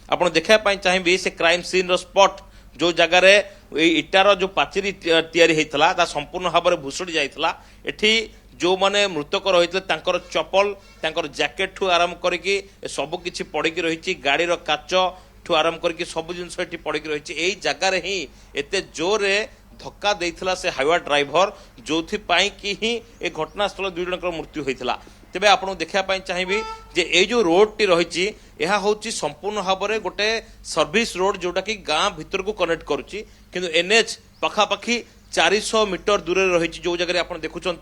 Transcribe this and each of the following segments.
ଆପଣ ଦେଖିବା ଚାହିଁବି ସେ କ୍ରାଇम सीन रो स्पॉट जो जगार इटार जो पाचेरी तैयारी होता ता संपूर्ण भाव में भुशुड़ी जाता एठी जो माने मृतक रही चपल जैकेट ठू आरंभ करके सबकि पड़ी रही गाड़ी काच ठू आरंभ करके सब जिनस पड़ी रही यही जगार ही एत जोर धक्का देइथिला से हाईवे ड्राइवर जो कि ही ए घटनास्थल दुई जन मृत्यु होता तेबे आपन देखा चाहिए जे ए जो रोड टी रही यह हूँ संपूर्ण भाव में गोटे सर्विस रोड जोटा कि गाँ भितर को कनेक्ट करुच्ची किंतु एनएच पखापाखि 400 मीटर दूर रही जो जगह आप देखुं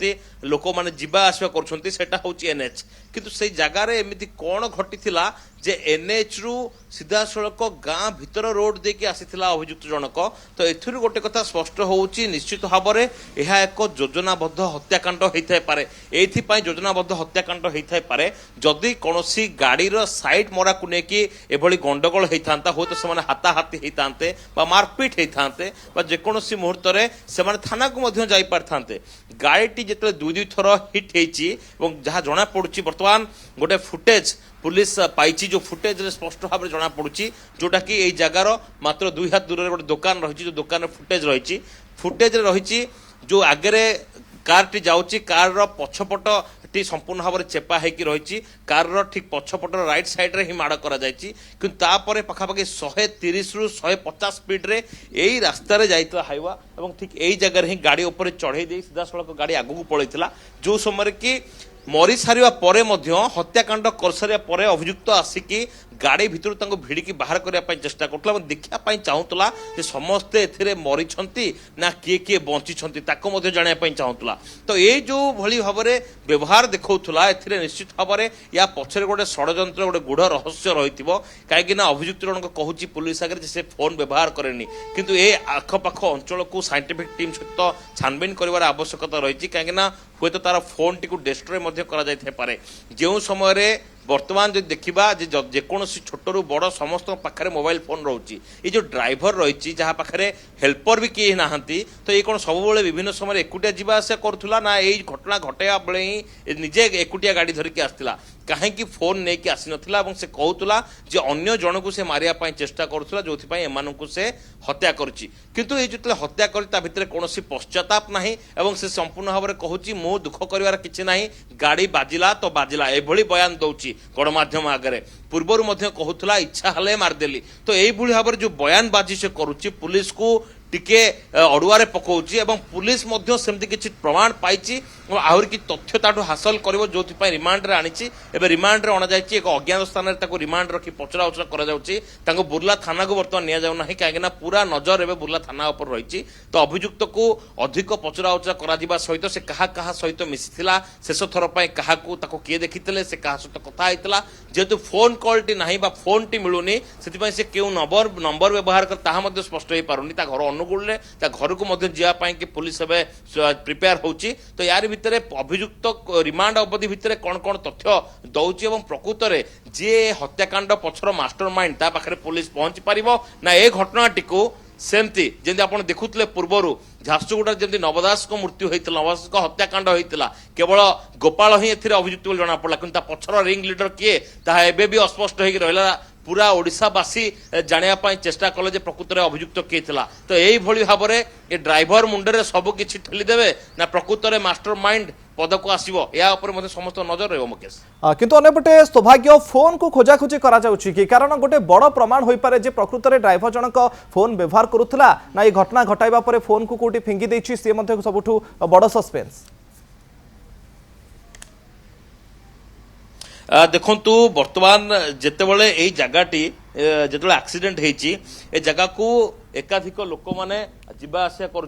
लोक मैंने जीवा आसवा कर एनएच किंतु से जगार एमती कौन घटी जे एनएच रु सीधा सड़क गाँ भितर रोड देकी आसीथिला अभियुक्त जनक तो एथुरु गोटे कथा स्पष्ट होउची निश्चित भाव में यह एक योजनाबद्ध हत्याकांड होता है एथि योजनाबद्ध हत्याकांड होता है जदि कौन गाड़ी साइड मरा को लेकिन एभली गंडगोल होता हो तो से हाथाहाथी होते मारपिट होता जेकोसी मुहूर्त से थाना को जाई पारथांते गाड़ीटी जिते दुई दुई थर हिट होती जहाँ जना पड़ुची बर्तमान गोटे फुटेज पुलिस पाई जो फुटेज स्पष्ट भाव में जना पड़ुची जोटा कि यही जगार मात्र 2 हाथ दूर गोटे दुकान रही जो दुकान फुटेज रही जो आगे कार टी जाऊँगी कार पछपट टी संपूर्ण भाव में चेपा होगी रही कार ठीक पछपट राइट साइड रे ही माड़ कर तापर पखापाखि 130 रु 150 स्पीड रे यही रास्तार जाइता हाईवा और ठीक यही जगह ही गाड़ी उपर चढ़ई दे सीधा सड़क गाड़ी आगू पड़ता जो समय कि मरी सारिया परे मध्य हत्याकांड कर सारिया परे अभियुक्त आसिकी गाड़ी भितर भिड़िकी बाहर करने चेष्टा करुला देखा चाहूला समस्ते एथिरे मरीछंती ना किए किए बंची ताको जानापी चाहूला तो ये जो भली भाव में व्यवहार देखौला एथिरे निश्चित भाव में या पछरे गोटे षड्यंत्र गोटे गूढ़ रहस्य रही कहीं अभियुक्त जनक कहूँ पुलिस आगे से फोन व्यवहार करेनि किंतु ए आखपाख अंचल को साइंटिफिक टीम सहित छानबीन कर आवश्यकता रही कहीं हूँ तो तार फोन टी डेस्ट्रय पारे जो समय बर्तमान जो देखा जेकोसी छोटू बड़ समस्त पाखे मोबाइल फोन रोचे ये जो ड्राइवर रही जहाँ पाखे हेल्पर भी किए ना तो ये कौन सब विभिन्न समय एकुटिया जीवा आसा करूला ना यही घटना घटाइवा बेले ही निजे एकुटिया गाड़ी धरिकी आसला कहीं फोन नहीं कि आसी नथिला से कहूला जे अन्य जन को से मारिया चेष्टा करूला जो एमानकु से हत्या करुच्ची किंतु ये जो हत्या कर भितर कौन पश्चाताप ना और से संपूर्ण भाव में कहूँ मु दुख कर किसी ना गाड़ी बाजिला तो बाजिला एभली बयान दौची गणमाध्यम आगे पूर्वर कहूला इच्छा हेले मारदेली तो यही भाव में जो बयान बाजी से करुच्ची पुलिस को टिके अड़ुआरे पकाउची एवं पुलिस सेमती किसी प्रमाण पाई आहरी कि तथ्य ताठू हासिल कर जो रिमांड रे आनी एवं रिमांड रे अणा जाइए एक अज्ञात स्थान में रिमांड रखी पचरा उचरा कर बुर्ला थाना को बर्तमान नि जाऊना कहीं पूरा नजर एवं बुर्ला थाना उपर रही तो अभियुक्त को अधिक पचरा उचरा करा सहित से क्या सहित मिशीला शेष थर पर क्या किए देखी से क्या सहित कथा होता जेहेतु फोन कॉल टी ना फोन टी मिलूनी से क्यों नंबर व्यवहार कर स्पष्ट हो पारुनी घर अनुकूल घर को जावाई कि पुलिस प्रिपेयर होची तो यार भितर अभियुक्त रिमांड अवधि भितर कौन कौन तथ्य दौची और प्रकृत में जी हत्याकांड पछर मास्टर माइंड ता पाखरे पुलिस पहुंची पारिबो ना ए घटनाटी को सेमती जमी आप देखुले पूर्वर झारसुगुड़ा जमी नवदास को मृत्यु होता नवदास को हत्याकांड होता केवल गोपाल ही अभियुक्त जना पड़ा कि पछर रिंग लीडर किए ताहा भी अस्पष्ट हो रहा पूरा ओडिशावासी जानापी चेष्टा कले प्रकृत में अभियुक्त किए तो यही भाव में ये ड्राइवर मुंडे सबकि ठेलीदेवे ना प्रकृत में मास्टर माइंड पद को आसो या समस्त नजर रही मुकेश किंतु अन्यपटे सौभाग्य फोन को खोजाखोजी करा जाउछि कि कारण गोटे बड़ प्रमाण होई पारे जे प्रकृत में ड्राइवर जनक फोन व्यवहार करुला ना ये घटना घटाइबा परे फोन को कोठी फिंगी देछि से मध्ये सबुठु बड़ सस्पेंस देखु बर्तमान जिते बड़े यही जगहटी जो एक्सीडेंट होती जगह को एकाधिक लोक मैंने जीवा आसा कर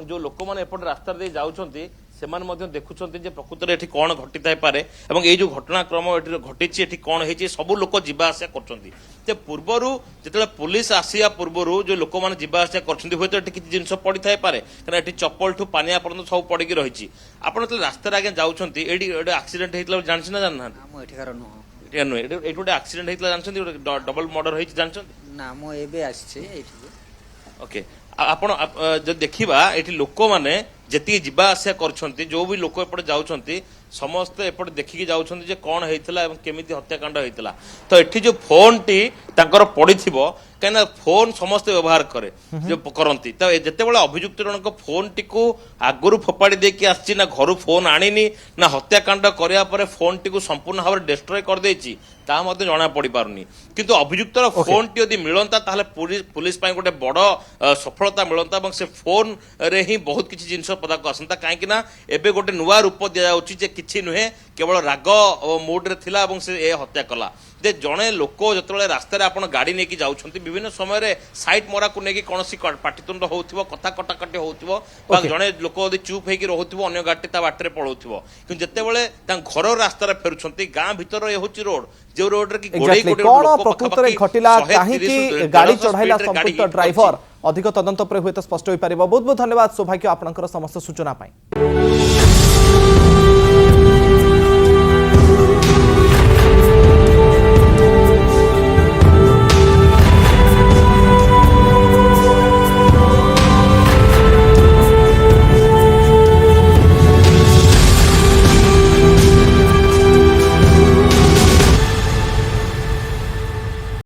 जो लोक मैंने एपटे रास्ता दे जाऊँच से देखुं प्रकृत में ये कौन घटी थाईपे और ये जो घटनाक्रम घटी कौन हो सब लोक जीवा आसा कर पूर्वर जो पुलिस आसिया पूर्वर जो लोक मैंने जीवा आसा कर किसी जिन पड़ी थाईपे कहीं चप्पल ठू पानिया पर्यटन सब पड़ी रही आप रास्तार आगे जाऊँच ये एक्सीडेंट होता जानते ना जानना नुहे गोटे एक्सीडेंट होता जानते डबल मर्डर होती ओके आपण जो देखा ये लोक मैंने जी जीवा आसा कर जो भी लोक एपटे जाऊँच ସମସ୍ତେ ଏପଟେ ଦେଖିକି ଯାଉଛନ୍ତି ଯେ କ'ଣ ହେଇଥିଲା ଏବଂ କେମିତି ହତ୍ୟାକାଣ୍ଡ ହେଇଥିଲା। ତ ଏଠି ଯୋଉ ଫୋନଟି ତାଙ୍କର ପଡ଼ିଥିବ, କାହିଁକିନା ଫୋନ୍ ସମସ୍ତେ ବ୍ୟବହାର କରନ୍ତି, ତ ଯେତେବେଳେ ଅଭିଯୁକ୍ତ ଜଣଙ୍କ ଫୋନ୍ଟିକୁ ଆଗରୁ ଫୋପାଡ଼ି ଦେଇକି ଆସିଛି, ନା ଘରୁ ଫୋନ୍ ଆଣିନି, ନା ହତ୍ୟାକାଣ୍ଡ କରିବା ପରେ ଫୋନ୍ଟିକୁ ସମ୍ପୂର୍ଣ୍ଣ ଭାବରେ ଡେଷ୍ଟ୍ରୟ କରିଦେଇଛି, ତାହା ମଧ୍ୟ ଜଣା ପଡ଼ିପାରୁନି। କିନ୍ତୁ ଅଭିଯୁକ୍ତର ଫୋନ୍ଟି ଯଦି ମିଳନ୍ତା ତାହେଲେ ପୁଲିସ ପାଇଁ ଗୋଟେ ବଡ଼ ସଫଳତା ମିଳନ୍ତା ଏବଂ ସେ ଫୋନ୍ରେ ହିଁ ବହୁତ କିଛି ଜିନିଷ ପଦାକୁ ଆସନ୍ତା। କାହିଁକି ନା ଏବେ ଗୋଟେ ନୂଆ ରୂପ ଦିଆଯାଉଛି ଯେ କିଛି ନୁହେଁ, କେବଳ ରାଗ ମୁଡ୍ରେ ଥିଲା ଏବଂ ସେ ଏ ହତ୍ୟା କଲା। ଯେ ଜଣେ ଲୋକ ଯେତେବେଳେ ରାସ୍ତାରେ ଆପଣ ଗାଡ଼ି ନେଇକି ଯାଉଛନ୍ତି, ବିଭିନ୍ନ ସମୟରେ ସାଇଟ୍ ମରାକୁ ନେଇକି କୌଣସି ପାଟିତୁଣ୍ଡ ହେଉଥିବ, କଥା କଟାକଟି ହେଉଥିବ, ବା ଜଣେ ଲୋକ ଯଦି ଚୁପ୍ ହେଇକି ରହୁଥିବ, ଅନ୍ୟ ଗାଡ଼ିଟି ତା ବାଟରେ ପଳାଉଥିବ, କିନ୍ତୁ ଯେତେବେଳେ ତାଙ୍କ ଘର ରାସ୍ତାରେ ଫେରୁଛନ୍ତି, ଗାଁ ଭିତର ଏ ହେଉଛି ରୋଡ, ଯେଉଁ ରୋଡରେ କି କଣ ପ୍ରକୃତରେ ଘଟିଲା, କାହିଁକି ଗାଡ଼ି ଚଢ଼ାଇଲା ସମ୍ପୃକ୍ତ ଡ୍ରାଇଭର, ଅଧିକ ତଦନ୍ତ ପରେ ହୁଏତ ସ୍ପଷ୍ଟ ହୋଇପାରିବ। ବହୁତ ବହୁତ ଧନ୍ୟବାଦ ସୌଭାଗ୍ୟ ଆପଣଙ୍କର ସମସ୍ତ ସୂଚନା ପାଇଁ।